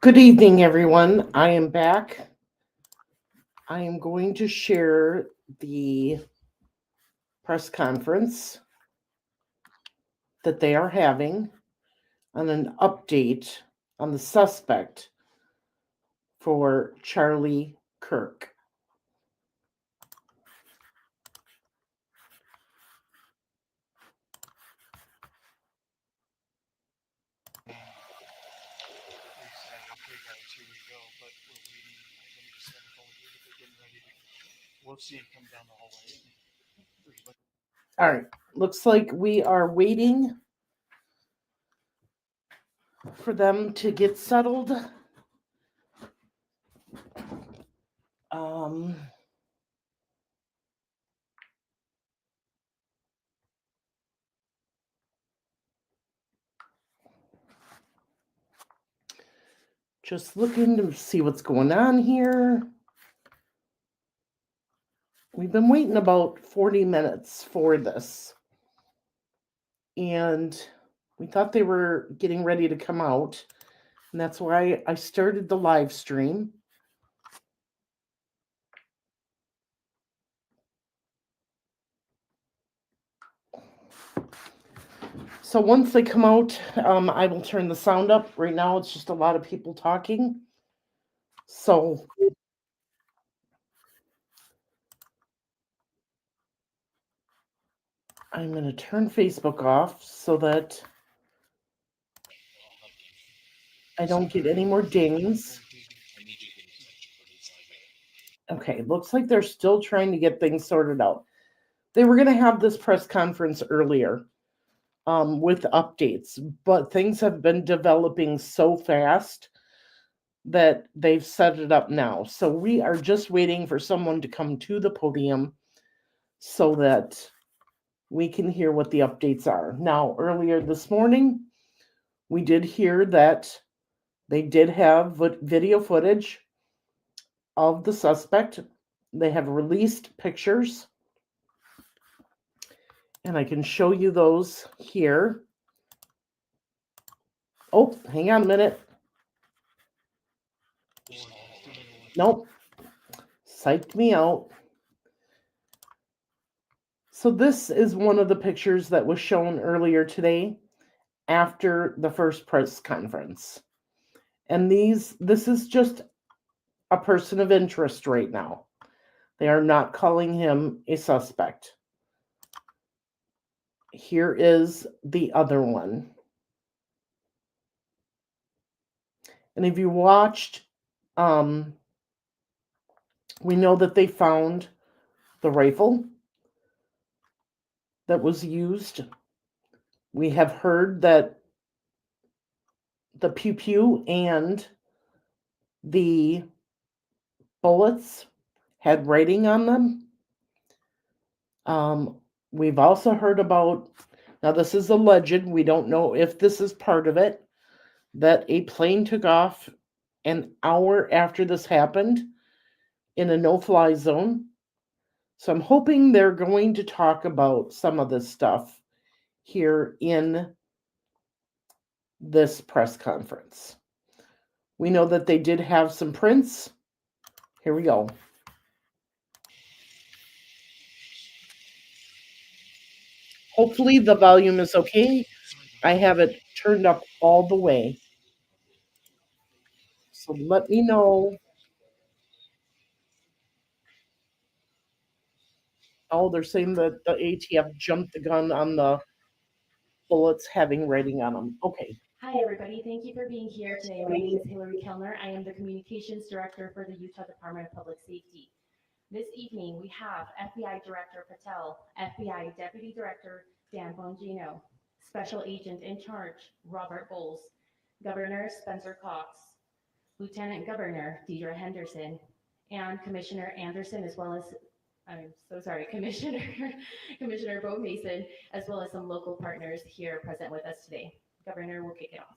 Good evening, everyone. I am back. I am going to share the press conference that they are having on an update on the suspect for Charlie Kirk. All right, looks like we are waiting for them to get settled. Um, just looking to see what's going on here. We've been waiting about 40 minutes for this. And we thought they were getting ready to come out. And that's why I started the live stream. So once they come out, I will turn the sound up. Right now, it's just a lot of people talking. So I'm going to turn Facebook off so that I don't get any more dings. Okay, looks like they're still trying to get things sorted out. They were going to have this press conference earlier with updates, but things have been developing so fast that they've set it up now. So we are just waiting for someone to come to the podium so that we can hear what the updates are. Now, earlier this morning, we did hear that they did have video footage of the suspect. They have released pictures, and I can show you those here. Oh, hang on a minute. Nope. Psyched me out. So this is one of the pictures that was shown earlier today after the first press conference. And this is just a person of interest right now. They are not calling him a suspect. Here is the other one. And if you watched, we know that they found the rifle that was used. We have heard that the pew pew and the bullets had writing on them. We've also heard about, now this is alleged, we don't know if this is part of it, that a plane took off an hour after this happened in a no-fly zone. So I'm hoping they're going to talk about some of this stuff here in this press conference. We know that they did have some prints. Here we go. Hopefully the volume is okay. I have it turned up all the way. So let me know. Oh, they're saying that the ATF jumped the gun on the bullets having writing on them. Okay. Hi, everybody. Thank you for being here today. My name is Hillary Kellner. I am the Communications Director for the Utah Department of Public Safety. This evening, we have FBI Director Patel, FBI Deputy Director Dan Bongino, Special Agent in Charge Robert Bowles, Governor Spencer Cox, Lieutenant Governor Deidre Henderson, and Commissioner Anderson, as well as I'm so sorry, Commissioner Commissioner Bo Mason, as well as some local partners here present with us today. Governor, we'll kick it off.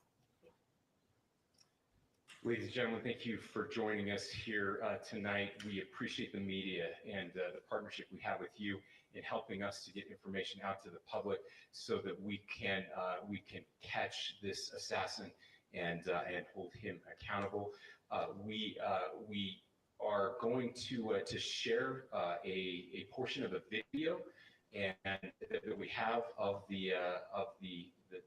Ladies and gentlemen, thank you for joining us here tonight. We appreciate the media and the partnership we have with you in helping us to get information out to the public so that we can catch this assassin and hold him accountable. We are going to share a portion of a video and that we have of the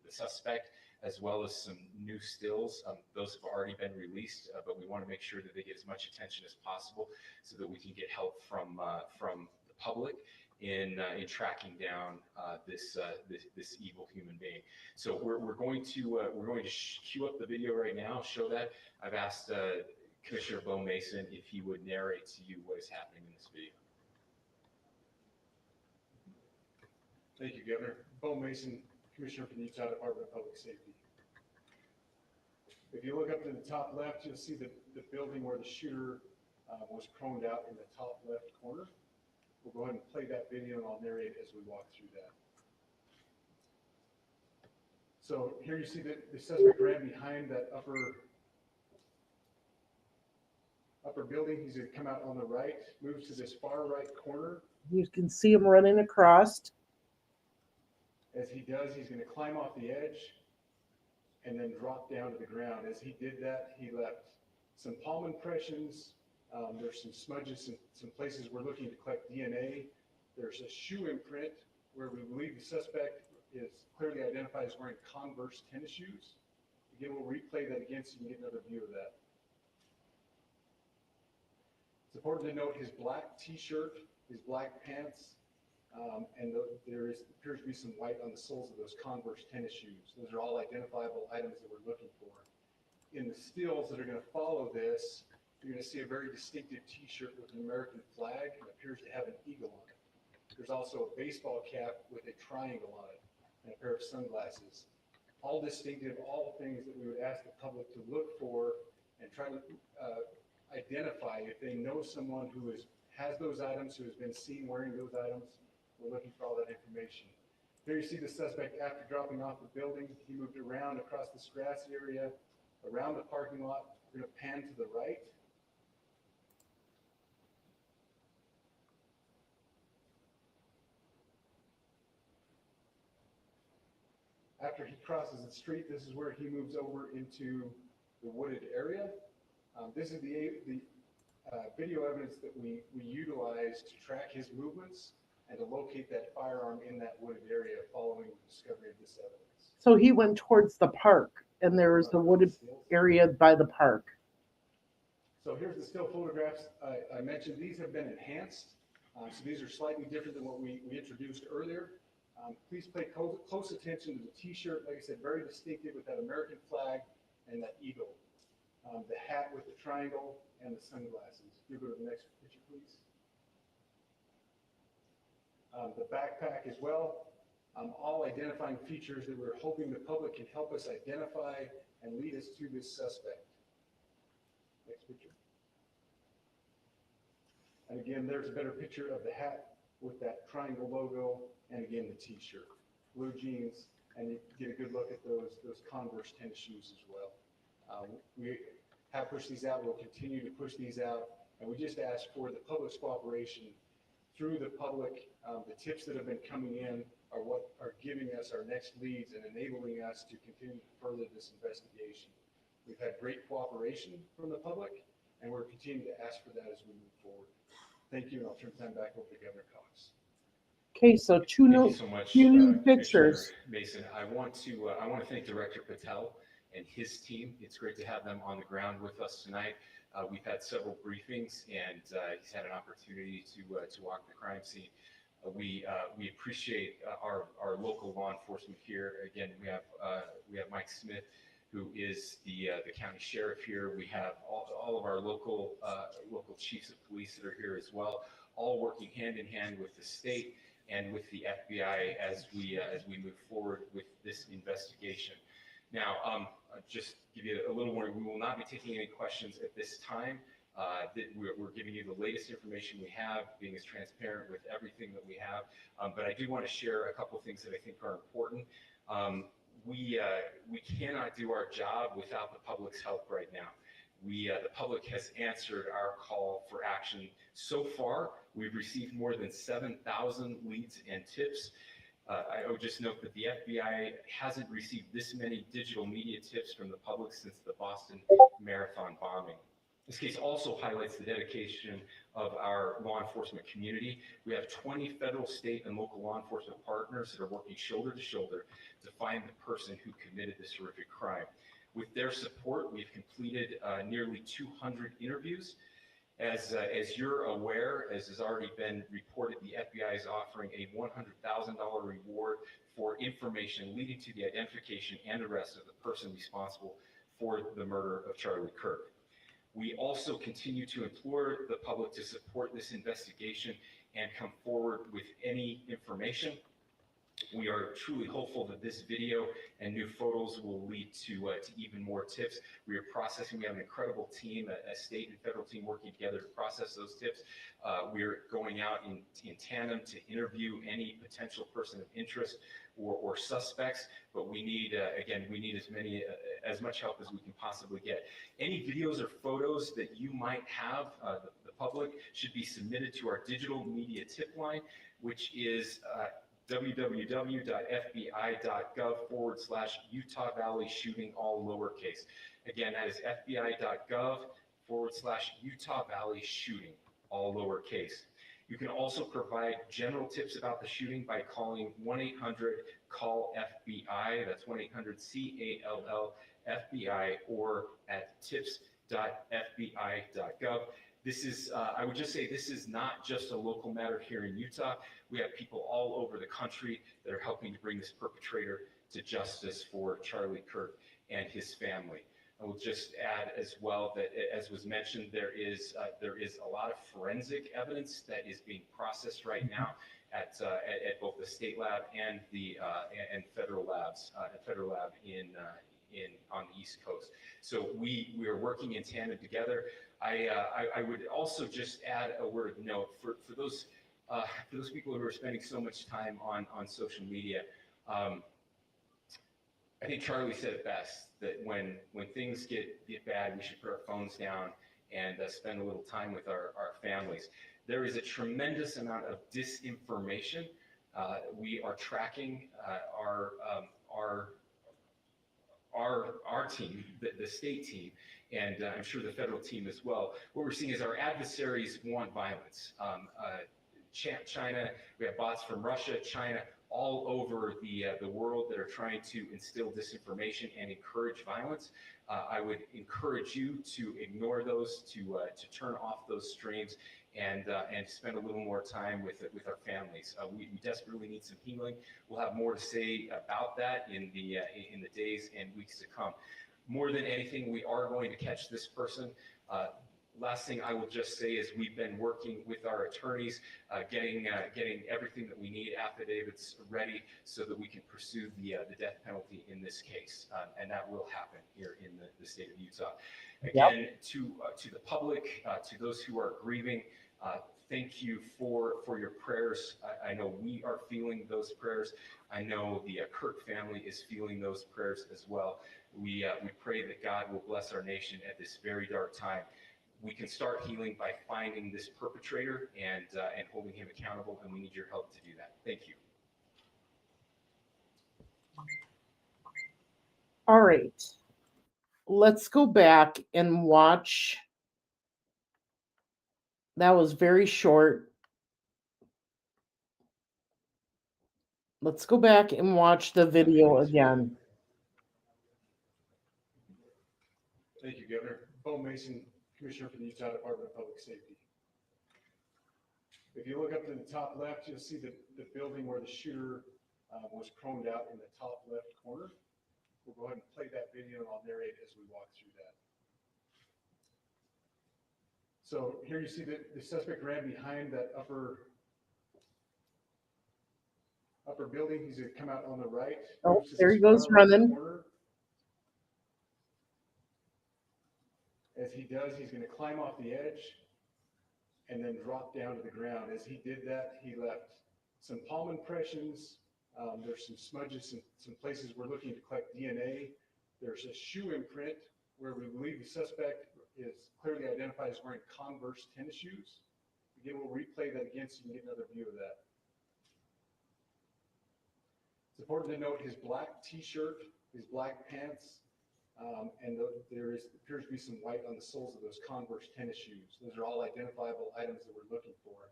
suspect, as well as some new stills. Those have already been released, but we want to make sure that they get as much attention as possible so that we can get help from the public in tracking down this evil human being. So we're going to cue up the video right now. Show that. I've asked Commissioner Bo Mason if he would narrate to you what is happening in this video. Thank you, Governor. Bo Mason, Commissioner for the Utah Department of Public Safety. If you look up to the top left, you'll see the building where the shooter was proned out in the top left corner. We'll go ahead and play that video and I'll narrate as we walk through that. So here you see that the suspect ran behind that upper building. He's going to come out on the right, moves to this far right corner. You can see him running across. As he does, he's going to climb off the edge and then drop down to the ground. As he did that, he left some palm impressions. There's some smudges, some places we're looking to collect DNA. There's a shoe imprint where we believe the suspect is clearly identified as wearing Converse tennis shoes. Again, we'll replay that again so you can get another view of that. It's important to note his black t-shirt, his black pants, and there appears to be some white on the soles of those Converse tennis shoes. Those are all identifiable items that we're looking for. In the stills that are going to follow this, you're going to see a very distinctive t-shirt with an American flag and appears to have an eagle on it. There's also a baseball cap with a triangle on it and a pair of sunglasses. All distinctive, all things that we would ask the public to look for and try to identify if they know someone who has those items, who has been seen wearing those items. We're looking for all that information. Here you see the suspect after dropping off the building. He moved around across this grassy area, around the parking lot. We're going to pan to the right. After he crosses the street, this is where he moves over into the wooded area. This is the video evidence that we utilize to track his movements and to locate that firearm in that wooded area following the discovery of this evidence. So he went towards the park, and there was a wooded area by the park. So here's the still photographs. I mentioned these have been enhanced. So these are slightly different than what we introduced earlier. Please pay close attention to the t-shirt. Like I said, very distinctive with that American flag and that eagle. The hat with the triangle and the sunglasses. You go to the next picture, please. The backpack as well. All identifying features that we're hoping the public can help us identify and lead us to this suspect. Next picture. And again, there's a better picture of the hat with that triangle logo, and again, the t-shirt. Blue jeans, and you get a good look at those Converse tennis shoes as well. We have pushed these out. We'll continue to push these out, and we just ask for the public's cooperation through the public. The tips that have been coming in are what are giving us our next leads and enabling us to continue to further this investigation. We've had great cooperation from the public, and we're continuing to ask for that as we move forward. Thank you, and I'll turn time back over to Governor Cox. Okay, so Thank you so much, new Commissioner pictures. Mason. I want to thank Director Patel and his team. It's great to have them on the ground with us tonight. We've had several briefings, and he's had an opportunity to walk the crime scene. We appreciate our local law enforcement here. Again, we have Mike Smith, who is the county sheriff here. We have all of our local chiefs of police that are here as well, all working hand in hand with the state and with the FBI as we move forward with this investigation. Now, just give you a little warning, we will not be taking any questions at this time. We're giving you the latest information we have, being as transparent with everything that we have. But I do want to share a couple of things that I think are important. We cannot do our job without the public's help right now. The public has answered our call for action. So far, we've received more than 7,000 leads and tips. I would just note that the FBI hasn't received this many digital media tips from the public since the Boston Marathon bombing. This case also highlights the dedication of our law enforcement community. We have 20 federal, state, and local law enforcement partners that are working shoulder to shoulder to find the person who committed this horrific crime. With their support, we've completed nearly 200 interviews. As you're aware, as has already been reported, the FBI is offering a $100,000 reward for information leading to the identification and arrest of the person responsible for the murder of Charlie Kirk. We also continue to implore the public to support this investigation and come forward with any information. We are truly hopeful that this video and new photos will lead to even more tips. We are processing. We have an incredible team, a state and federal team working together to process those tips. We're going out in tandem to interview any potential person of interest or suspects. But we need, again, we need as much help as we can possibly get. Any videos or photos that you might have, the public, should be submitted to our digital media tip line, which is www.fbi.gov/Utah Valley shooting, all lowercase. Again, that is fbi.gov/Utah Valley shooting, all lowercase. You can also provide general tips about the shooting by calling 1-800-CALL-FBI. That's 1-800-CALL-FBI, or at tips.fbi.gov. This is, I would just say, this is not just a local matter here in Utah. We have people all over the country that are helping to bring this perpetrator to justice for Charlie Kirk and his family. I will just add as well that, as was mentioned, there is a lot of forensic evidence that is being processed right now at both the state lab and the federal labs, federal lab on the East Coast. So we are working in tandem together. I would also just add a word of note for those people who are spending so much time on social media. I think Charlie said it best, that when things get bad, we should put our phones down and spend a little time with our families. There is a tremendous amount of disinformation. We are tracking our team, the state team, and I'm sure the federal team as well. What we're seeing is our adversaries want violence. China, we have bots from Russia, China, all over the world that are trying to instill disinformation and encourage violence. I would encourage you to ignore those, to turn off those streams, and spend a little more time with our families. We desperately need some healing. We'll have more to say about that in the days and weeks to come. More than anything, we are going to catch this person. Last thing I will just say is we've been working with our attorneys, getting everything that we need, affidavits ready, so that we can pursue the death penalty in this case, and that will happen here in the state of Utah. Again, yep. To the public, to those who are grieving, thank you for your prayers. I know we are feeling those prayers. I know the Kirk family is feeling those prayers as well. We pray that God will bless our nation at this very dark time. We can start healing by finding this perpetrator and holding him accountable, and we need your help to do that. Thank you. All right. Let's go back and watch. That was very short. Let's go back and watch the video again. Thank you, Governor. Bo Mason, Commissioner for the Utah Department of Public Safety. If you look up to the top left, you'll see the building where the shooter was chromed out in the top left corner. We'll go ahead and play that video, and I'll narrate as we walk through that. So here you see that the suspect ran behind that upper building. He's going to come out on the right. Oh, there he goes running. As he does, he's going to climb off the edge and then drop down to the ground. As he did that, he left some palm impressions. There's some smudges, some places we're looking to collect DNA. There's a shoe imprint where we believe the suspect is clearly identified as wearing Converse tennis shoes. Again, we'll replay that again so you can get another view of that. It's important to note his black T-shirt, his black pants, and there appears to be some white on the soles of those Converse tennis shoes. Those are all identifiable items that we're looking for.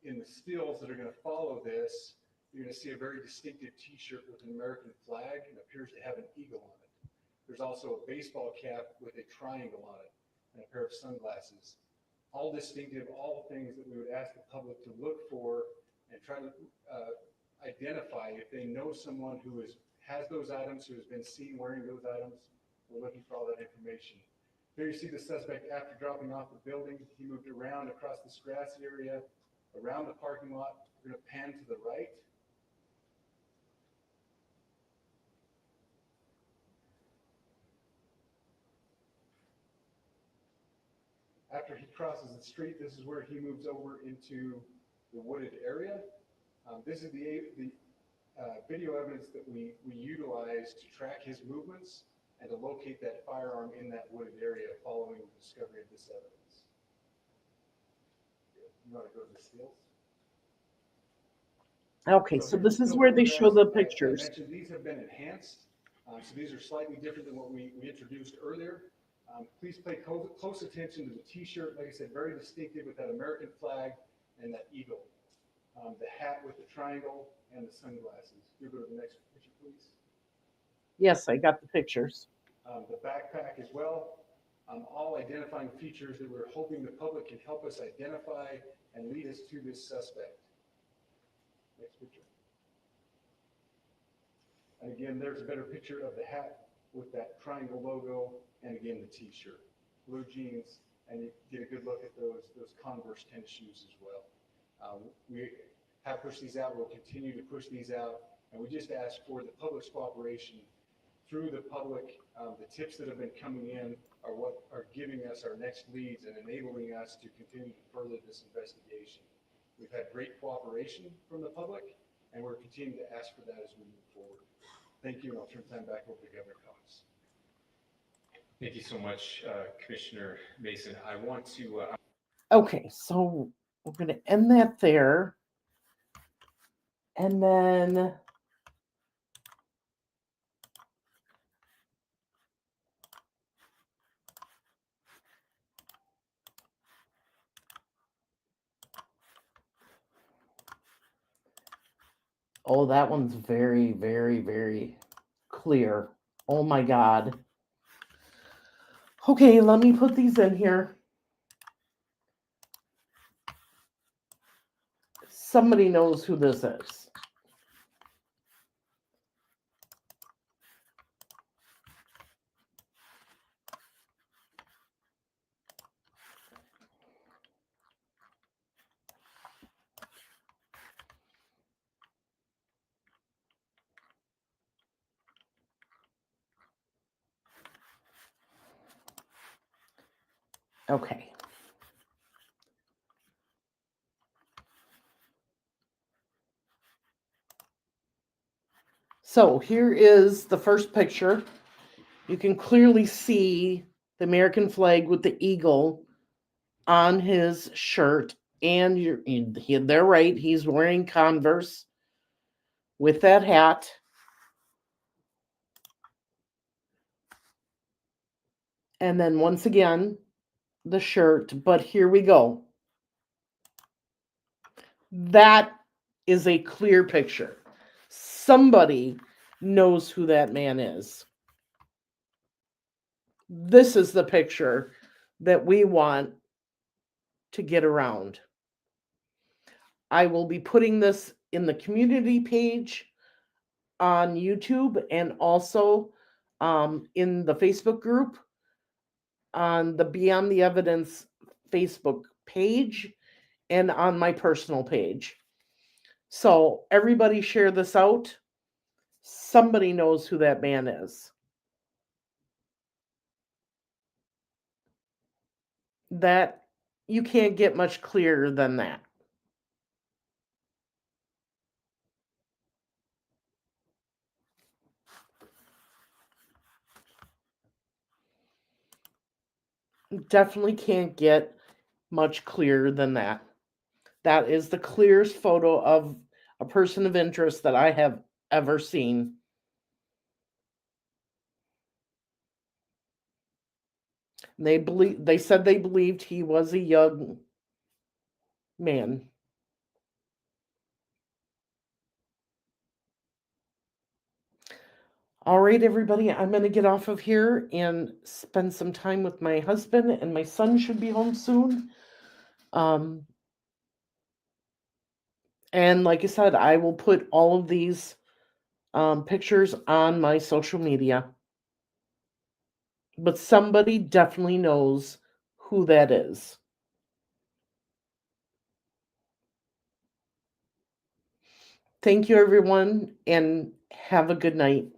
In the stills that are going to follow this, you're going to see a very distinctive T-shirt with an American flag and appears to have an eagle on it. There's also a baseball cap with a triangle on it and a pair of sunglasses. All distinctive, all things that we would ask the public to look for and try to identify if they know someone who has those items, who has been seen wearing those items. We're looking for all that information. Here you see the suspect after dropping off the building. He moved around across this grassy area, around the parking lot. We're going to pan to the right. After he crosses the street, this is where he moves over into the wooded area. This is the video evidence that we utilize to track his movements and to locate that firearm in that wooded area following the discovery of this evidence. You want to go to the stills? Okay, so this is where they show the pictures. I mentioned these have been enhanced, so these are slightly different than what we introduced earlier. Please pay close attention to the T-shirt. Like I said, very distinctive with that American flag and that eagle. The hat with the triangle and the sunglasses. You go to the next picture, please. Yes, I got the pictures. The backpack as well. All identifying features that we're hoping the public can help us identify and lead us to this suspect. Next picture. And again, there's a better picture of the hat with that triangle logo, and again, the T-shirt. Blue jeans, and you get a good look at those Converse tennis shoes as well. We have pushed these out. We'll continue to push these out, and we just ask for the public's cooperation through the public. The tips that have been coming in are what are giving us our next leads and enabling us to continue to further this investigation. We've had great cooperation from the public, and we're continuing to ask for that as we move forward. Thank you, and I'll turn time back over to Governor Cox. Thank you so much, Commissioner Mason. I want to. Okay, so we're going to end that there. And then oh, that one's very, very, very clear. Oh my God. Okay, let me put these in here. Somebody knows who this is. Okay. So here is the first picture. You can clearly see the American flag with the eagle on his shirt, and they're right. He's wearing Converse with that hat. And then once again, the shirt. But here we go. That is a clear picture. Somebody knows who that man is. This is the picture that we want to get around. I will be putting this in the community page on YouTube and also in the Facebook group on the Beyond the Evidence Facebook page and on my personal page. So everybody share this out. Somebody knows who that man is. That you can't get much clearer than that. Definitely can't get much clearer than that. That is the clearest photo of a person of interest that I have ever seen. They said they believed he was a young man. All right, everybody, I'm going to get off of here and spend some time with my husband, and my son should be home soon. And like I said, I will put all of these pictures on my social media. But somebody definitely knows who that is. Thank you, everyone, and have a good night.